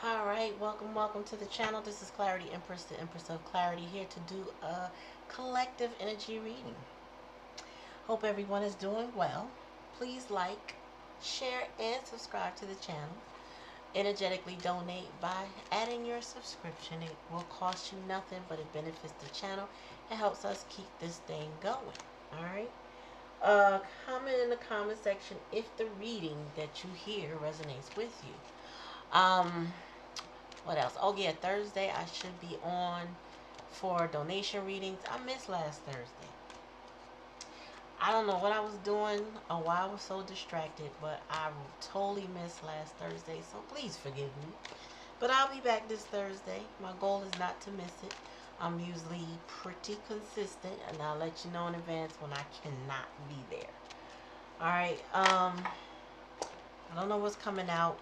Alright, welcome to the channel. This is Clarityempress, the Empress of Clarity, here to do a collective energy reading. Hope everyone is doing well. Please like, share, and subscribe to the channel. Energetically donate by adding your subscription. It will cost you nothing, but it benefits the channel. It helps us keep this thing going. Alright? Comment in the comment section if the reading that you hear resonates with you. What else? Oh yeah, Thursday I should be on for donation readings. I missed last Thursday. I don't know what I was doing or why I was so distracted, but I totally missed last Thursday, so please forgive me. But I'll be back this Thursday. My goal is not to miss it. I'm usually pretty consistent, and I'll let you know in advance when I cannot be there. Alright, I don't know what's coming out.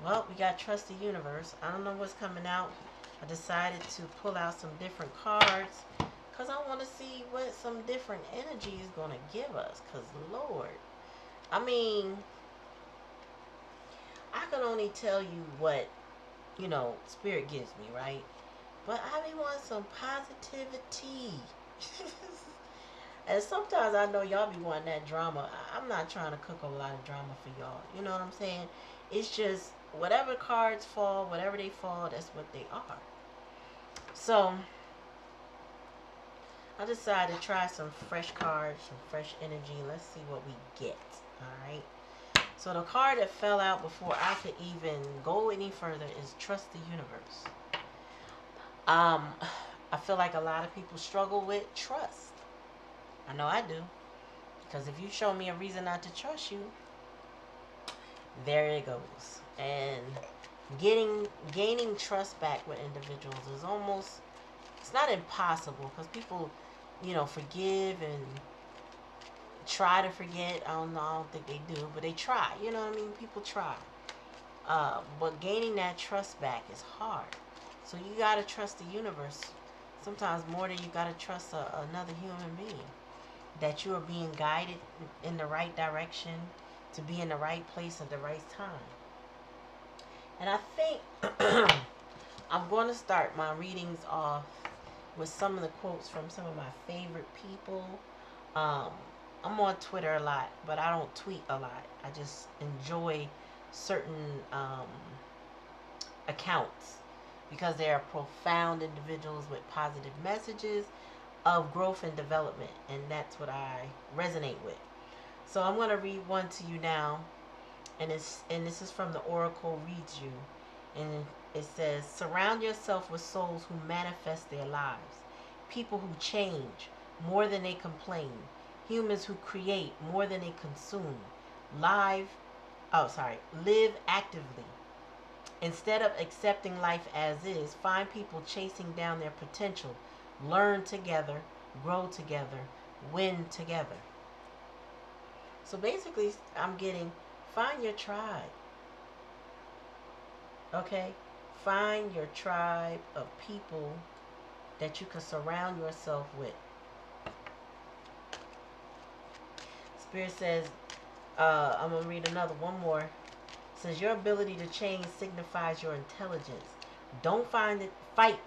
Well, we got Trust the Universe. I don't know what's coming out. I decided to pull out some different cards because I want to see what some different energy is going to give us. Because, Lord, I mean, I can only tell you what, Spirit gives me, right? But I be wanting some positivity. And sometimes I know y'all be wanting that drama. I'm not trying to cook a lot of drama for y'all. You know what I'm saying? It's just whatever cards fall, whatever they fall, that's what they are. So I decided to try some fresh cards, some fresh energy. Let's see what we get. Alright. So the card that fell out before I could even go any further is Trust the Universe. I feel like a lot of people struggle with trust. I know I do. Because if you show me a reason not to trust you, there it goes. And gaining trust back with individuals is almost, it's not impossible, because people, forgive and try to forget. I don't think they do, but they try. You know what I mean? People try. But gaining that trust back is hard. So you got to trust the universe sometimes more than you got to trust another human being. That you are being guided in the right direction, to be in the right place at the right time. And I think I'm going to start my readings off with some of the quotes from some of my favorite people. I'm on Twitter a lot, but I don't tweet a lot. I just enjoy certain accounts because they are profound individuals with positive messages of growth and development, and that's what I resonate with. So I'm going to read one to you now, and this is from the Oracle Reads You, and it says, surround yourself with souls who manifest their lives, people who change more than they complain, humans who create more than they consume, live actively. Instead of accepting life as is, find people chasing down their potential. Learn together, grow together, win together. So basically, I'm getting, find your tribe. Okay? Find your tribe of people that you can surround yourself with. Spirit says, I'm going to read one more. It says, your ability to change signifies your intelligence. Don't fight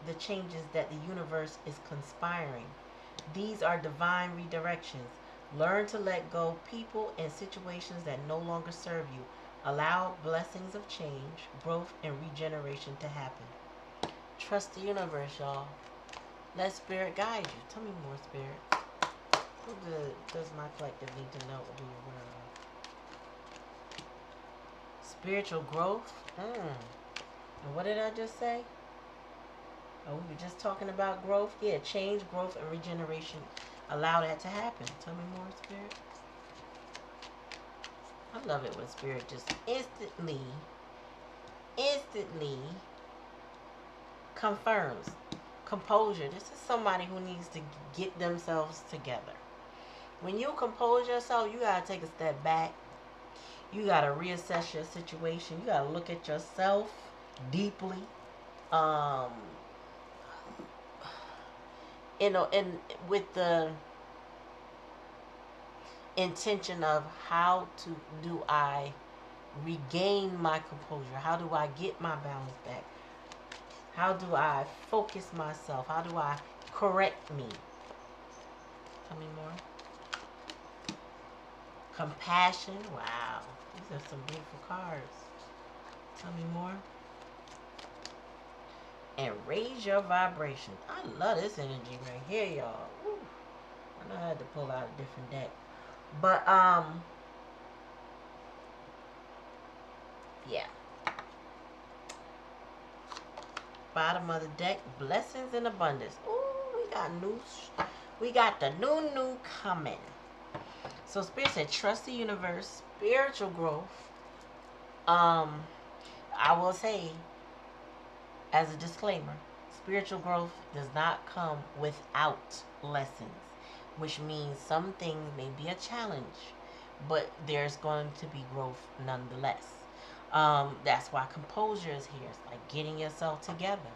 the changes that the universe is conspiring. These are divine redirections. Learn to let go people and situations that no longer serve you. Allow blessings of change, growth, and regeneration to happen. Trust the universe, y'all. Let Spirit guide you. Tell me more, Spirit. What does my collective need to know or be aware of? Spiritual growth? And what did I just say? Oh, we were just talking about growth. Yeah, change, growth, and regeneration. Allow that to happen. Tell me more, Spirit. I love it when Spirit just instantly confirms. Composure. This is somebody who needs to get themselves together. When you compose yourself, you got to take a step back. You got to reassess your situation. You got to look at yourself deeply. And with the intention of how do I regain my composure? How do I get my balance back? How do I focus myself? How do I correct me? Tell me more. Compassion. Wow. These are some beautiful cards. Tell me more. And raise your vibration. I love this energy right here, y'all. Woo. I know I had to pull out a different deck. But, yeah. Bottom of the deck, blessings and abundance. Ooh, we got the new coming. So Spirit said, trust the universe, spiritual growth. I will say, as a disclaimer, spiritual growth does not come without lessons, which means some things may be a challenge, but there's going to be growth nonetheless. That's why composure is here. It's like getting yourself together,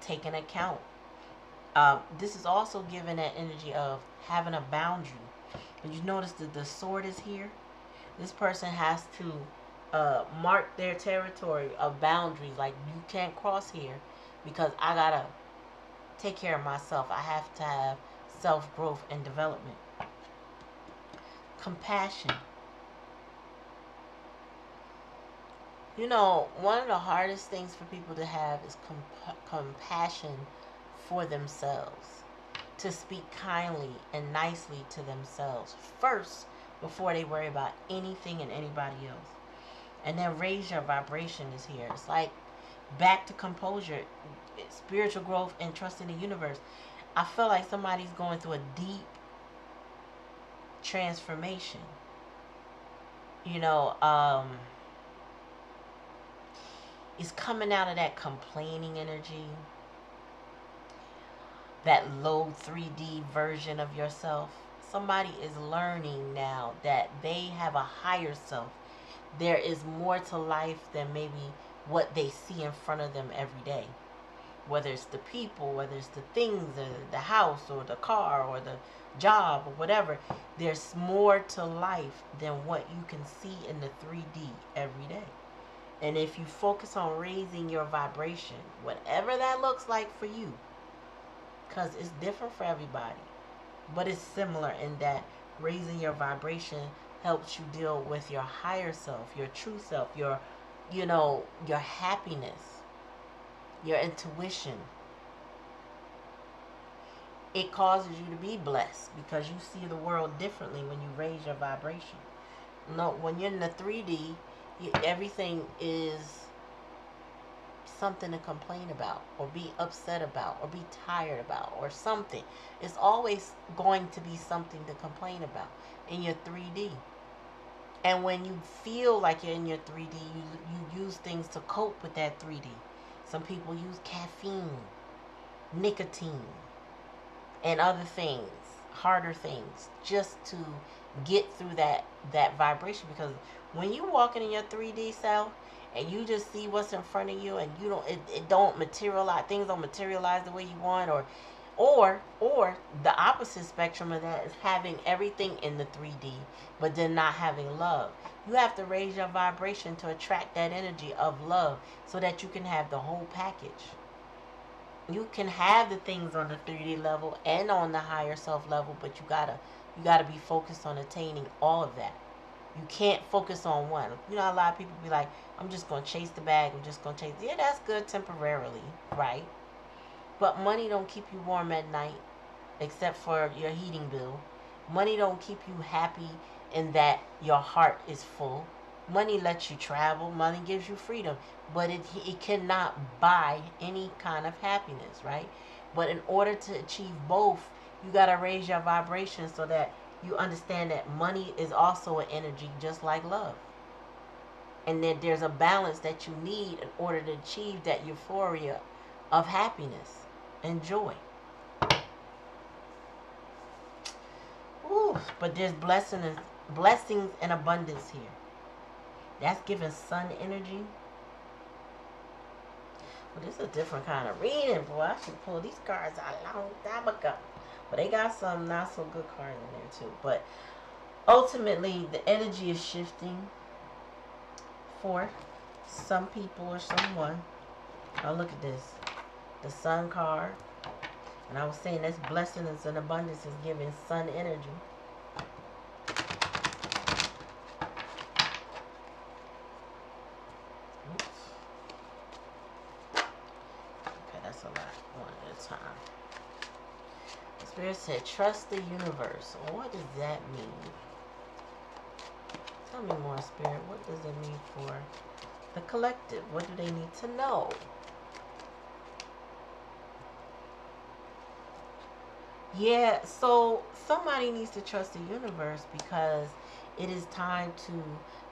taking account. This is also given that energy of having a boundary. And you notice that the sword is here. This person has to mark their territory of boundaries. Like, you can't cross here because I gotta take care of myself. I have to have self-growth and development. Compassion. You know, one of the hardest things for people to have is compassion for themselves. To speak kindly and nicely to themselves first before they worry about anything and anybody else. And then raise your vibration is here. It's like back to composure, spiritual growth, and trust in the universe. I feel like somebody's going through a deep transformation. You know, it's coming out of that complaining energy, that low 3D version of yourself. Somebody is learning now that they have a higher self. There is more to life than maybe what they see in front of them every day. Whether it's the people, whether it's the things, or the house, or the car, or the job, or whatever. There's more to life than what you can see in the 3D every day. And if you focus on raising your vibration, whatever that looks like for you, because it's different for everybody, but it's similar in that raising your vibration helps you deal with your higher self, your true self, your happiness, your intuition. It causes you to be blessed because you see the world differently when you raise your vibration. No, when you're in the 3D, everything is something to complain about, or be upset about, or be tired about, or something. It's always going to be something to complain about in your 3D. And when you feel like you're in your 3D, you use things to cope with that 3D. Some people use caffeine, nicotine, and other things, harder things, just to get through that vibration. Because when you walking in your 3D self and you just see what's in front of you, and you don't, it don't materialize, things don't materialize the way you want, or the opposite spectrum of that is having everything in the 3D but then not having love. You have to raise your vibration to attract that energy of love so that you can have the whole package. You can have the things on the 3D level and on the higher self level, but you gotta be focused on attaining all of that. You can't focus on one. You know, a lot of people be like, I'm just gonna chase the bag, I'm just gonna chase. Yeah, that's good temporarily, right? But money don't keep you warm at night, except for your heating bill. Money don't keep you happy in that your heart is full. Money lets you travel. Money gives you freedom. But it cannot buy any kind of happiness, right? But in order to achieve both, you got to raise your vibration so that you understand that money is also an energy just like love. And that there's a balance that you need in order to achieve that euphoria of happiness and joy. Ooh, but there's blessings and abundance here. That's giving sun energy. Well, this is a different kind of reading, boy. I should pull these cards out a long time ago. But they got some not so good cards in there too. But ultimately, the energy is shifting. for some people or someone. Oh, look at this. The Sun card. And I was saying this blessings and abundance is giving sun energy. Oops. Okay, that's a lot. One at a time. The Spirit said, trust the universe. What does that mean? Tell me more, Spirit. What does it mean for the collective? What do they need to know? Yeah, so somebody needs to trust the universe because it is time to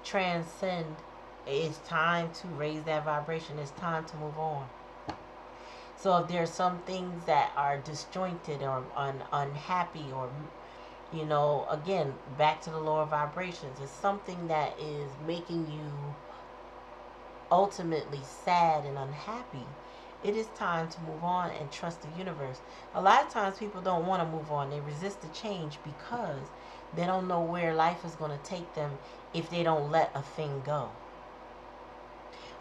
transcend. It's time to raise that vibration. It's time to move on. So if there's some things that are disjointed or unhappy or, you know, again, back to the lower vibrations, it's something that is making you ultimately sad and unhappy. It is time to move on and trust the universe. A lot of times people don't want to move on. They resist the change because they don't know where life is going to take them if they don't let a thing go.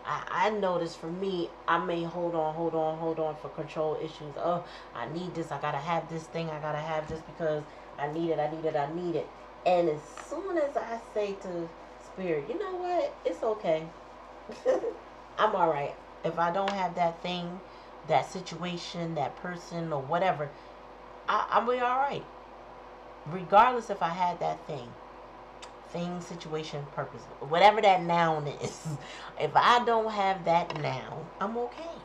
I notice for me, I may hold on for control issues. Oh, I need this. I got to have this thing. I got to have this because I need it. And as soon as I say to Spirit, you know what? It's okay. I'm all right. If I don't have that thing, that situation, that person, or whatever, I'll be all right. Regardless if I had that thing, situation, purpose, whatever that noun is. If I don't have that noun, I'm okay.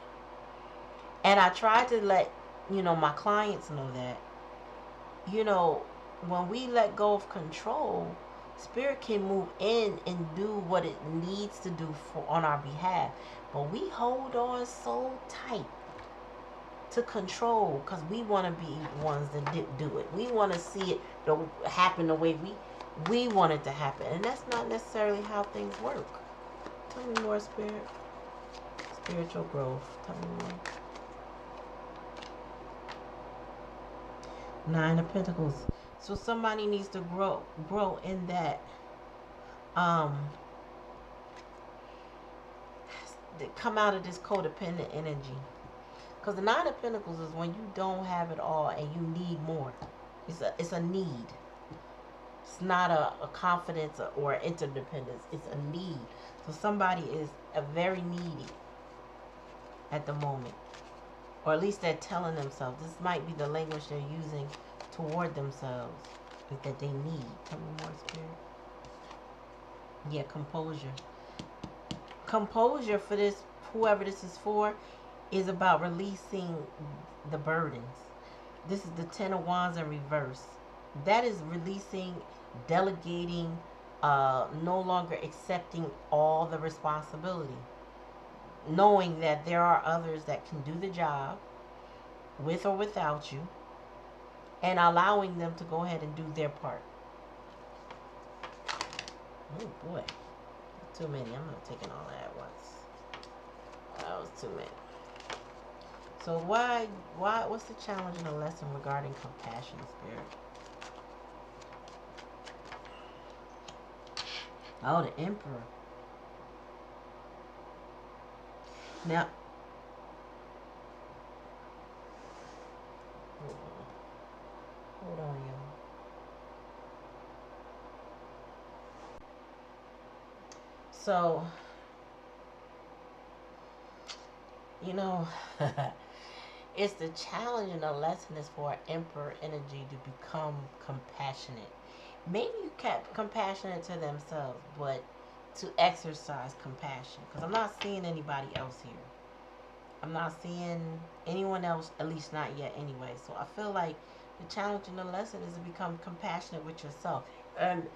And I try to let, my clients know that, when we let go of control, Spirit can move in and do what it needs to do on our behalf. But we hold on so tight to control because we want to be ones that do it. We want to see it happen the way we want it to happen. And that's not necessarily how things work. Tell me more, Spirit. Spiritual growth. Tell me more. Nine of Pentacles. So somebody needs to grow in that come out of this codependent energy. Because the Nine of Pentacles is when you don't have it all and you need more. It's a need. It's not a confidence or interdependence. It's a need. So somebody is very needy at the moment. Or at least they're telling themselves. This might be the language they're using toward themselves. That they need. Tell me more, Spirit. Yeah, composure. Composure for this, whoever this is for, is about releasing the burdens. This is the Ten of Wands in reverse. That is releasing, delegating, no longer accepting all the responsibility. Knowing that there are others that can do the job with or without you, and allowing them to go ahead and do their part. Oh boy. Too many. I'm not taking all that at once. That was too many. So what's the challenge and the lesson regarding compassion, Spirit? Oh, the Emperor. Now, hold on, y'all. So, it's the challenge and the lesson is for Emperor energy to become compassionate. Maybe you kept compassionate to themselves, but to exercise compassion. Because I'm not seeing anybody else here. I'm not seeing anyone else, at least not yet anyway. So I feel like the challenge and the lesson is to become compassionate with yourself. And,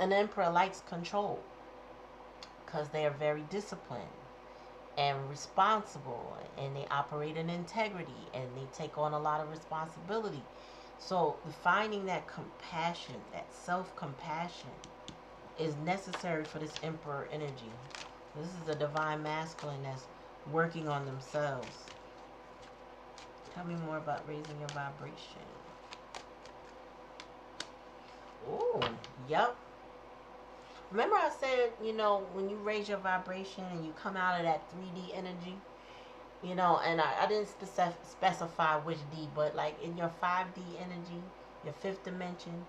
an emperor likes control because they are very disciplined and responsible, and they operate in integrity, and they take on a lot of responsibility. So finding that compassion, that self-compassion, is necessary for this emperor energy. This is the divine masculine that's working on themselves. Tell me more about raising your vibration. Oh, yep. Remember I said, when you raise your vibration and you come out of that 3D energy, and I didn't specify which D, but like in your 5D energy, your fifth dimension,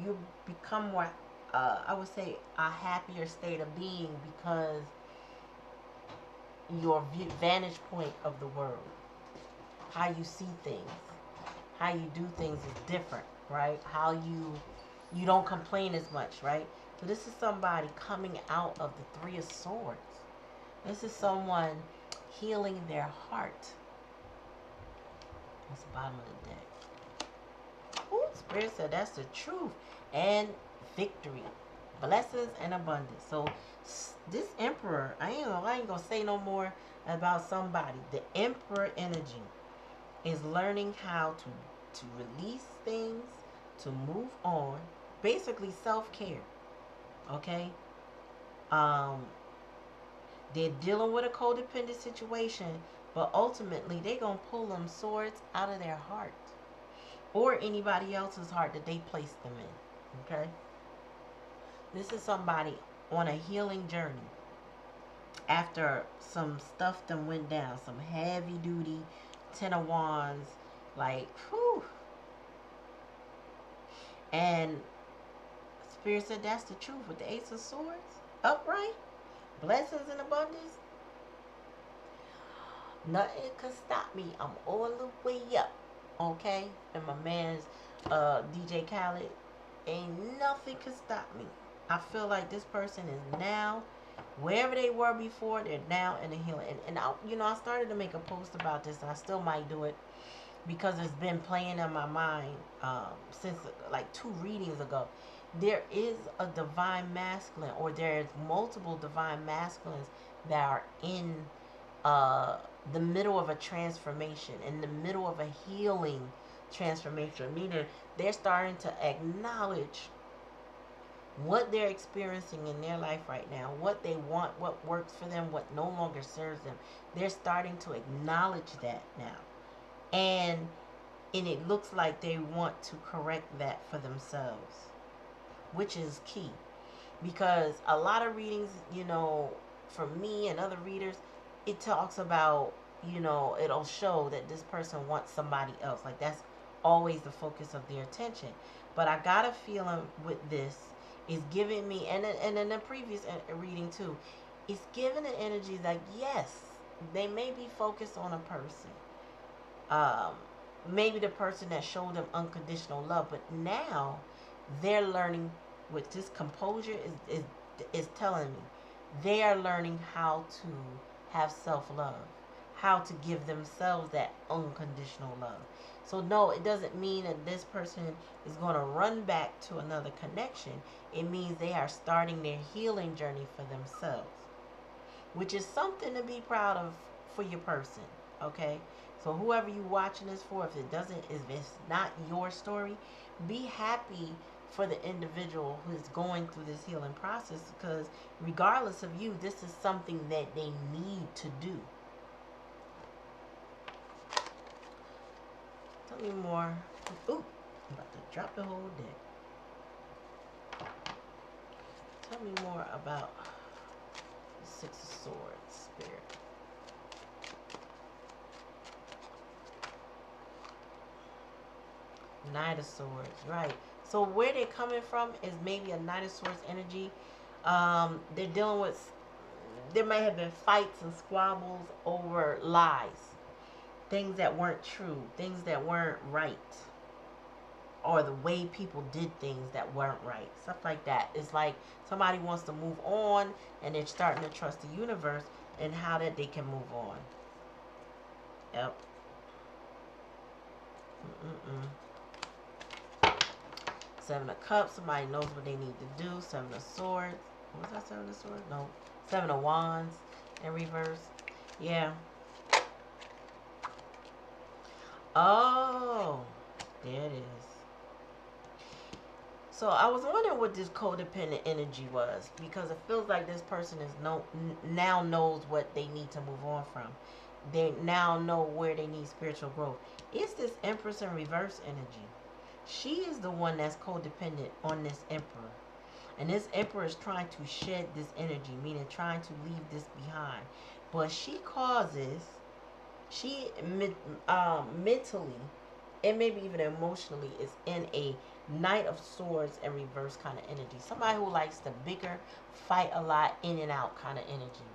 you become more, I would say, a happier state of being because your vantage point of the world, how you see things, how you do things is different, right? How you don't complain as much, right? So this is somebody coming out of the Three of Swords. This is someone healing their heart. That's the bottom of the deck. Ooh, Spirit said that's the truth. And victory. Blessings and abundance. So this Emperor, I ain't gonna say no more about somebody. The Emperor energy is learning how to release things, to move on. Basically self-care. Okay? They're dealing with a codependent situation, but ultimately they're going to pull them swords out of their heart or anybody else's heart that they placed them in. Okay? This is somebody on a healing journey after some stuff that went down, some heavy duty Ten of Wands, like, whew. And Spirit said that's the truth with the Ace of Swords, upright. Blessings and abundance. Nothing can stop me. I'm all the way up. Okay? And my man's DJ Khaled. Ain't nothing can stop me. I feel like this person is now, wherever they were before, they're now in the healing. And I started to make a post about this, and I still might do it because it's been playing in my mind since like 2 readings ago. There is a divine masculine, or there's multiple divine masculines that are in the middle of a transformation, in the middle of a healing transformation, meaning they're starting to acknowledge what they're experiencing in their life right now, what they want, what works for them, what no longer serves them. They're starting to acknowledge that now. And it looks like they want to correct that for themselves, which is key, because a lot of readings, from me and other readers, it talks about, it'll show that this person wants somebody else. Like, that's always the focus of their attention. But I got a feeling with this is giving me, and in the previous reading too, it's giving an energy like, yes, they may be focused on a person. Maybe the person that showed them unconditional love, but now they're learning with this composure is telling me they are learning how to have self-love, how to give themselves that unconditional love. So no, it doesn't mean that this person is going to run back to another connection. It means they are starting their healing journey for themselves, which is something to be proud of for your person. Okay? So whoever you're watching this for, if it's not your story, be happy for the individual who is going through this healing process, because regardless of you, this is something that they need to do. Tell me more. Ooh, I'm about to drop the whole deck. Tell me more about the Six of Swords, Spirit. Knight of Swords, right. So where they're coming from is maybe a Knight of Swords energy. They're dealing with, there may have been fights and squabbles over lies. Things that weren't true. Things that weren't right. Or the way people did things that weren't right. Stuff like that. It's like somebody wants to move on and they're starting to trust the universe and how that they can move on. Yep. Seven of Cups. Somebody knows what they need to do. Seven of Swords. Was that Seven of Swords? No. Seven of Wands in reverse. Yeah. Oh. There it is. So I was wondering what this codependent energy was, because it feels like this person is now knows what they need to move on from. They now know where they need spiritual growth. It's this Empress in reverse energy. She is the one that's codependent on this Emperor. And this Emperor is trying to shed this energy, meaning trying to leave this behind. But she causes, she mentally and maybe even emotionally is in a Knight of Swords and reverse kind of energy. Somebody who likes to bicker, fight a lot, in and out kind of energy.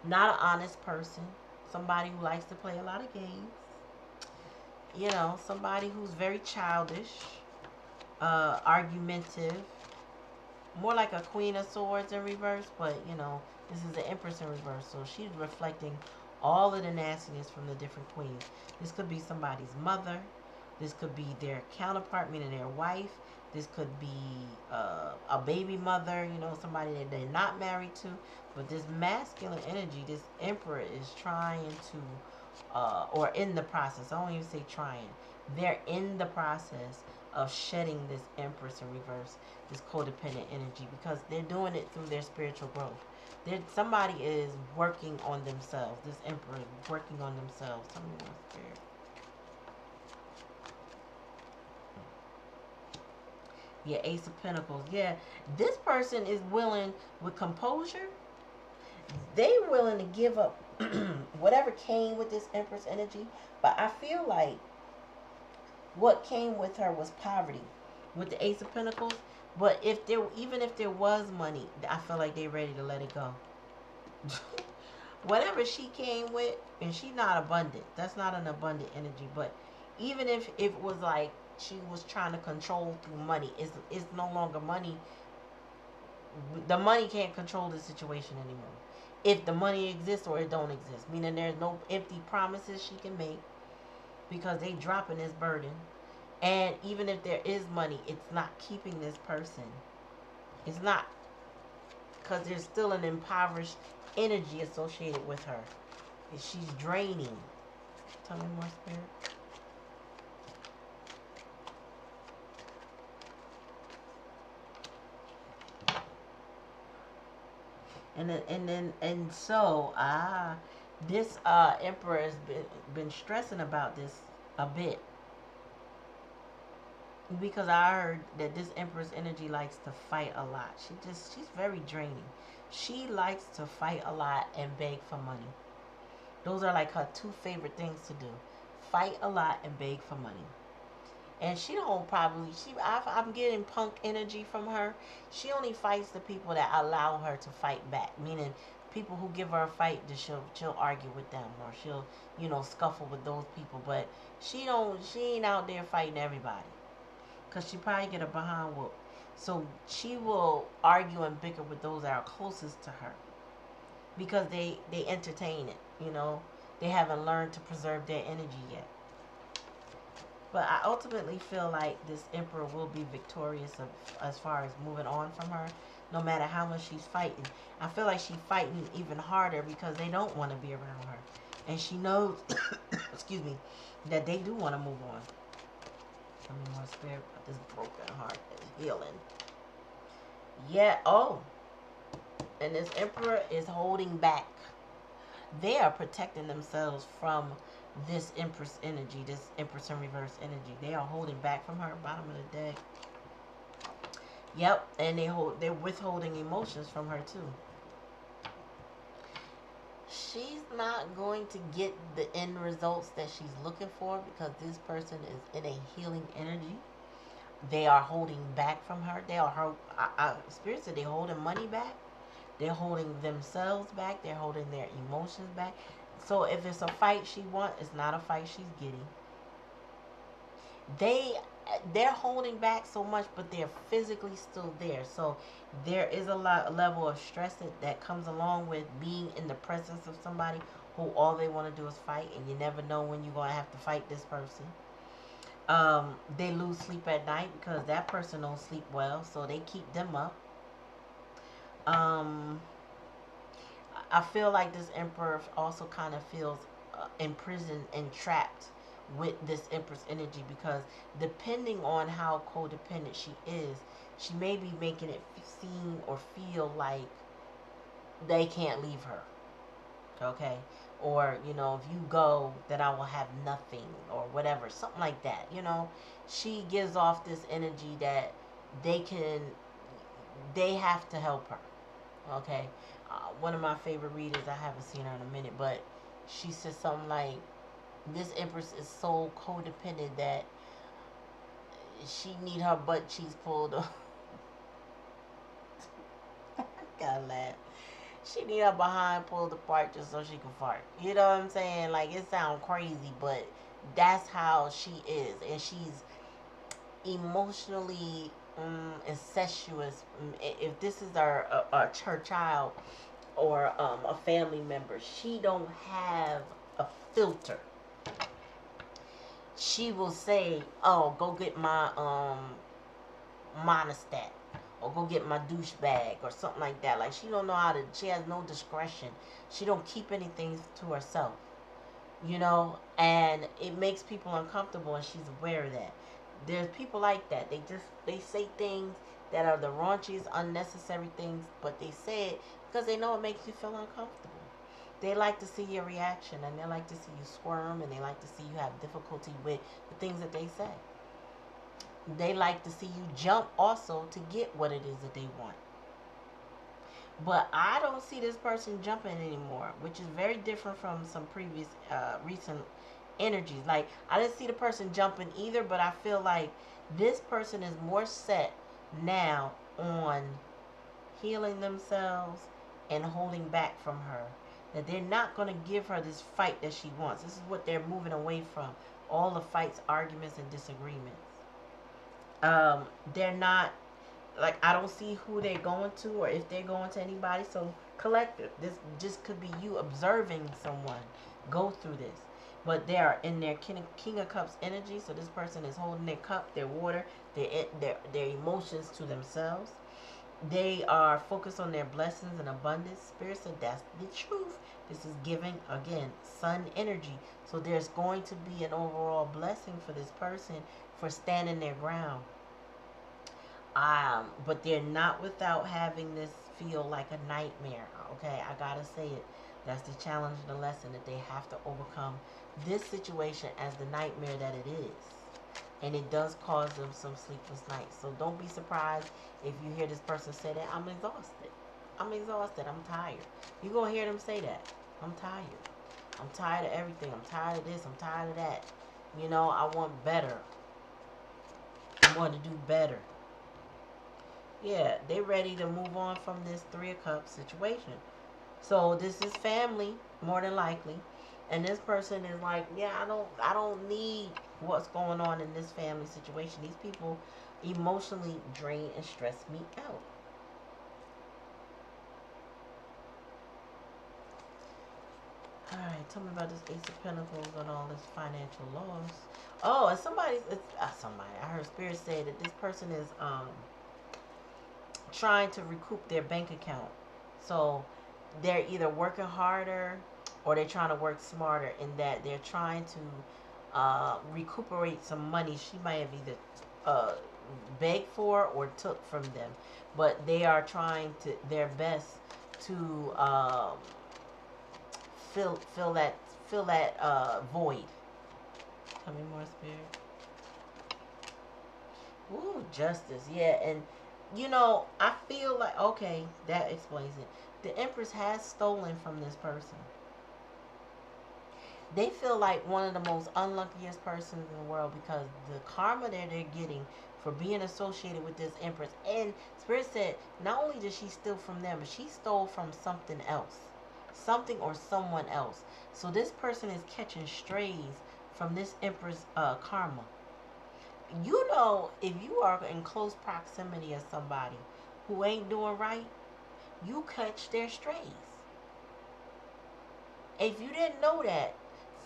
Not an honest person. Somebody who likes to play a lot of games. You know, somebody who's very childish, argumentative. More like a Queen of Swords in reverse, but you know, this is the Empress in reverse. So she's reflecting all of the nastiness from the different queens. This could be somebody's mother. This could be their counterpart, meaning their wife. This could be a baby mother, you know, somebody that they're not married to. But this masculine energy, this Emperor is trying to, or in the process, I don't even say trying. They're in the process of shedding this Empress in reverse, this codependent energy, because they're doing it through their spiritual growth. Somebody is working on themselves. This Emperor is working on themselves. Tell me more, Spirit. Yeah, Ace of Pentacles. Yeah, this person is willing, with composure, they willing to give up whatever came with this Empress energy. But I feel like what came with her was poverty with the Ace of Pentacles. But even if there was money, I feel like they're ready to let it go. Whatever she came with, and she's not abundant. That's not an abundant energy. But even if it was like she was trying to control through money, it's no longer money. The money can't control the situation anymore. If the money exists or it don't exist, meaning there's no empty promises she can make because they dropping this burden. And even if there is money, it's not keeping this person. It's not, because there's still an impoverished energy associated with her. She's draining. Tell me more, Spirit. And so this Emperor has been stressing about this a bit, because I heard that this Empress energy likes to fight a lot. She's very draining. She likes to fight a lot and beg for money. Those are like her two favorite things to do: fight a lot and beg for money. And she don't probably, I'm getting punk energy from her. She only fights the people that allow her to fight back. Meaning, people who give her a fight, she'll argue with them, or she'll, you know, scuffle with those people. But she ain't out there fighting everybody, because she probably get a behind whoop. So she will argue and bicker with those that are closest to her, because they entertain it. You know, they haven't learned to preserve their energy yet. But I ultimately feel like this Emperor will be victorious as far as moving on from her, no matter how much she's fighting. I feel like she's fighting even harder because they don't want to be around her. And she knows, excuse me, that they do want to move on. Tell me more, Spirit, about this broken heart is healing. Yeah, oh. And this Emperor is holding back. They are protecting themselves from this Empress energy, this Empress in reverse energy. They are holding back from her. Bottom of the deck. Yep, and they're withholding emotions from her too. She's not going to get the end results that she's looking for, because this person is in a healing energy. They are holding back from her. They are her. Spirit said they're holding money back. They're holding themselves back. They're holding their emotions back. So if it's a fight she wants, it's not a fight she's getting. They're holding back so much, but they're physically still there. So there is a level of stress that comes along with being in the presence of somebody who all they want to do is fight, and you never know when you're going to have to fight this person. They lose sleep at night because that person don't sleep well, so they keep them up. I feel like this Emperor also kind of feels imprisoned and trapped with this Empress energy, because depending on how codependent she is, she may be making it seem or feel like they can't leave her. Okay? Or, you know, if you go, then I will have nothing, or whatever. Something like that, you know? She gives off this energy that they can, they have to help her. Okay. One of my favorite readers, I haven't seen her in a minute, but she said something like, this Empress is so codependent that she need her butt cheeks pulled up. I gotta laugh. She need her behind pulled apart just so she can fart. You know what I'm saying? Like, it sounds crazy, but that's how she is. And she's emotionally incestuous. If this is her child or a family member, she don't have a filter. She will say, "Oh, go get my monostat, or go get my douchebag," or something like that. Like, she don't know how to. She has no discretion. She don't keep anything to herself. You know, and it makes people uncomfortable, and she's aware of that. There's people like that. They say things that are the raunchiest, unnecessary things, but they say it because they know it makes you feel uncomfortable. They like to see your reaction, and they like to see you squirm, and they like to see you have difficulty with the things that they say. They like to see you jump also to get what it is that they want. But I don't see this person jumping anymore, which is very different from some previous recent energies. Like, I didn't see the person jumping either, but I feel like this person is more set now on healing themselves and holding back from her. That they're not going to give her this fight that she wants. This is what they're moving away from. All the fights, arguments, and disagreements. They're not, like, I don't see who they're going to or if they're going to anybody. So collective, this just could be you observing someone go through this. But they are in their King of Cups energy. So this person is holding their cup, their water, their emotions to themselves. They are focused on their blessings and abundance. Spirit said that's the truth. This is giving, again, sun energy. So there's going to be an overall blessing for this person for standing their ground. But they're not without having this feel like a nightmare. Okay, I gotta say it. That's the challenge and the lesson, that they have to overcome this situation as the nightmare that it is. And it does cause them some sleepless nights. So don't be surprised if you hear this person say that, I'm exhausted. I'm exhausted. I'm tired. You're going to hear them say that. I'm tired. I'm tired of everything. I'm tired of this. I'm tired of that. You know, I want better. I want to do better. Yeah, they're ready to move on from this Three of Cups situation. So this is family, more than likely. And this person is like, yeah, I don't need what's going on in this family situation. These people emotionally drain and stress me out. All right, tell me about this Ace of Pentacles and all this financial loss. Oh, and somebody. I heard Spirit say that this person is trying to recoup their bank account. So they're either working harder or they're trying to work smarter, in that they're trying to recuperate some money she might have either begged for or took from them. But they are trying to their best to fill that void. Tell me more, Spirit. Ooh, justice. Yeah, and you know, I feel like, okay, that explains it. The Empress has stolen from this person. They feel like one of the most unluckiest persons in the world, because the karma that they're getting for being associated with this Empress. And Spirit said, not only did she steal from them, but she stole from something else. Something or someone else. So this person is catching strays from this Empress karma. You know, if you are in close proximity of somebody who ain't doing right, you catch their strays. If you didn't know that,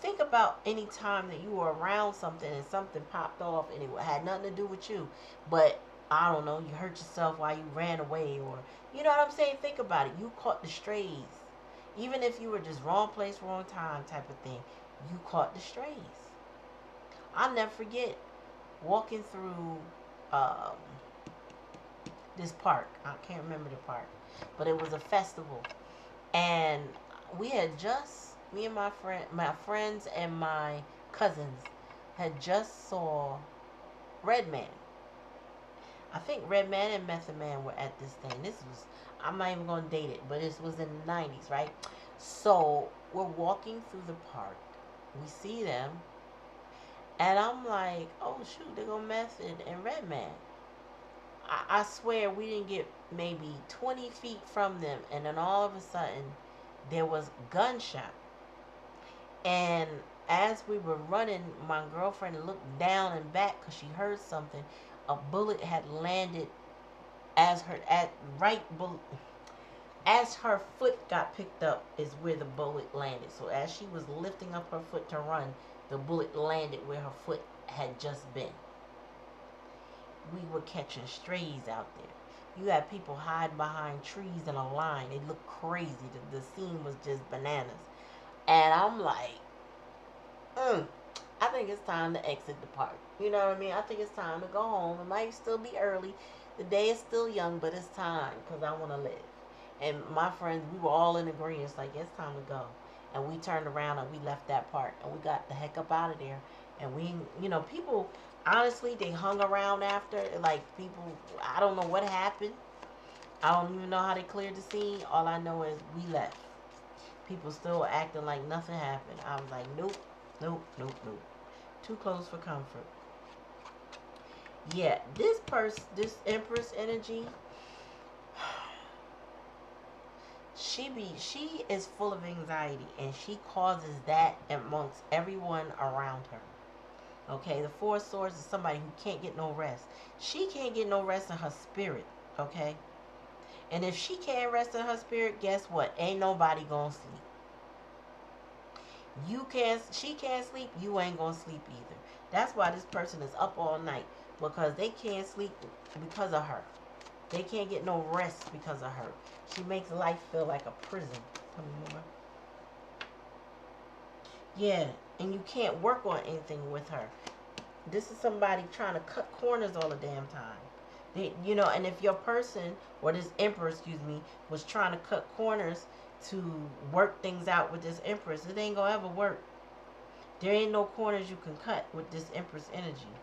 think about any time that you were around something and something popped off and it had nothing to do with you, but I don't know, you hurt yourself while you ran away, or you know what I'm saying? Think about it. You caught the strays. Even if you were just wrong place, wrong time type of thing, you caught the strays. I'll never forget walking through this park. I can't remember the park, but it was a festival, and we had just, me and my friends and my cousins had just saw Red Man. I think Red Man and Method Man were at this thing. This was, I'm not even going to date it, but this was in the 90s, right? So we're walking through the park. We see them. And I'm like, oh shoot, they go Method and Red Man. I swear we didn't get maybe 20 feet from them. And then all of a sudden, there was gunshot. And as we were running, my girlfriend looked down and back because she heard something. A bullet had landed as her at right as her foot got picked up is where the bullet landed. So as she was lifting up her foot to run, the bullet landed where her foot had just been. We were catching strays out there. You had people hide behind trees in a line. It looked crazy. The scene was just bananas. And I'm like, I think it's time to exit the park. You know what I mean? I think it's time to go home. It might still be early. The day is still young, but it's time because I want to live. And my friends, we were all in agreement. It's like, it's time to go. And we turned around and we left that park. And we got the heck up out of there. And we, people, honestly, they hung around after. Like, people, I don't know what happened. I don't even know how they cleared the scene. All I know is we left. People still acting like nothing happened. I was like, nope, nope, nope, nope. Too close for comfort. Yeah, this Empress energy, she is full of anxiety, and she causes that amongst everyone around her. Okay, the Four of Swords is somebody who can't get no rest. She can't get no rest in her spirit. Okay, and if she can't rest in her spirit, guess what? Ain't nobody gonna sleep. She can't sleep, you ain't gonna sleep either. That's why this person is up all night, because they can't sleep because of her. They can't get no rest because of her. She makes life feel like a prison. Tell me more. Yeah, and you can't work on anything with her. This is somebody trying to cut corners all the damn time. And if your person, or this emperor, was trying to cut corners to work things out with this empress, it ain't gonna ever work. There ain't no corners you can cut with this empress energy.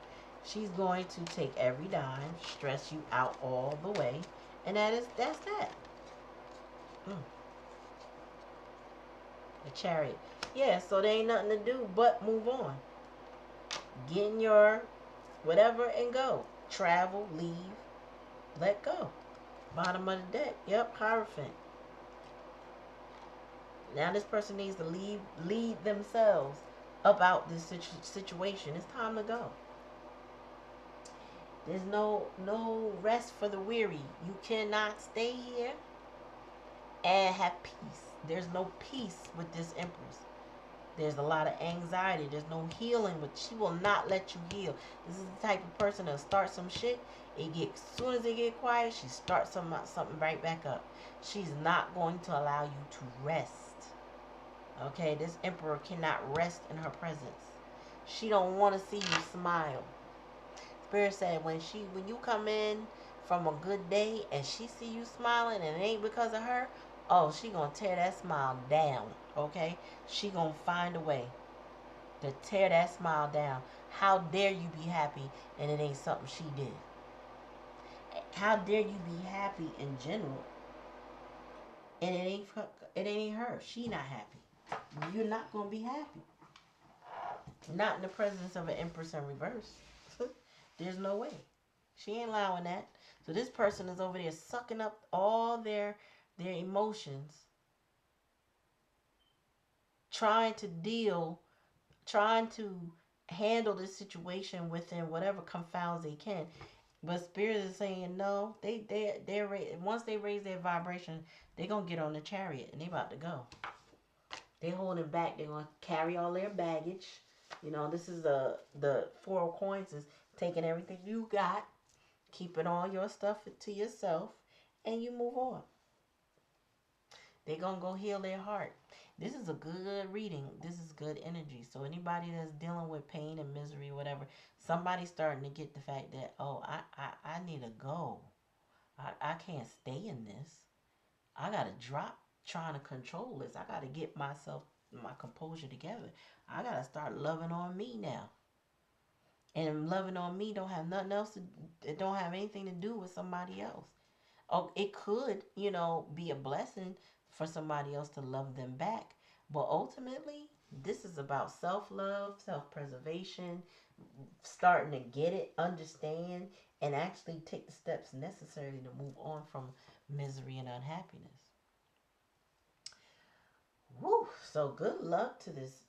She's going to take every dime, stress you out all the way, and that's that. The Chariot. Yeah, so there ain't nothing to do but move on. Get in your whatever and go. Travel, leave, let go. Bottom of the deck. Yep, Hierophant. Now this person needs to lead themselves about this situation. It's time to go. There's no rest for the weary. You cannot stay here and have peace. There's no peace with this Empress. There's a lot of anxiety. There's no healing, but she will not let you heal. This is the type of person that'll start some shit. As soon as they get quiet, she starts something right back up. She's not going to allow you to rest. Okay, this Emperor cannot rest in her presence. She don't want to see you smile. Spirit said when you come in from a good day and she see you smiling and it ain't because of her, oh, she gonna tear that smile down. Okay, she gonna find a way to tear that smile down. How dare you be happy and it ain't something she did? How dare you be happy in general and it ain't her? She not happy. You're not gonna be happy. Not in the presence of an Empress in reverse. There's no way. She ain't allowing that. So this person is over there sucking up all their emotions, trying to handle this situation within whatever confounds they can. But Spirit is saying no. They're once they raise their vibration, they're gonna get on the Chariot and they about to go. They holding back. They're gonna carry all their baggage. This is the Four of Coins is taking everything you got, keeping all your stuff to yourself, and you move on. They're going to go heal their heart. This is a good reading. This is good energy. So anybody that's dealing with pain and misery, whatever, somebody's starting to get the fact that, oh, I need to go. I can't stay in this. I got to drop trying to control this. I got to get my composure together. I got to start loving on me now. And loving on me don't have nothing else to, it don't have anything to do with somebody else. Oh, it could, be a blessing for somebody else to love them back. But ultimately, this is about self-love, self-preservation, starting to get it, understand, and actually take the steps necessary to move on from misery and unhappiness. Woo! So good luck to this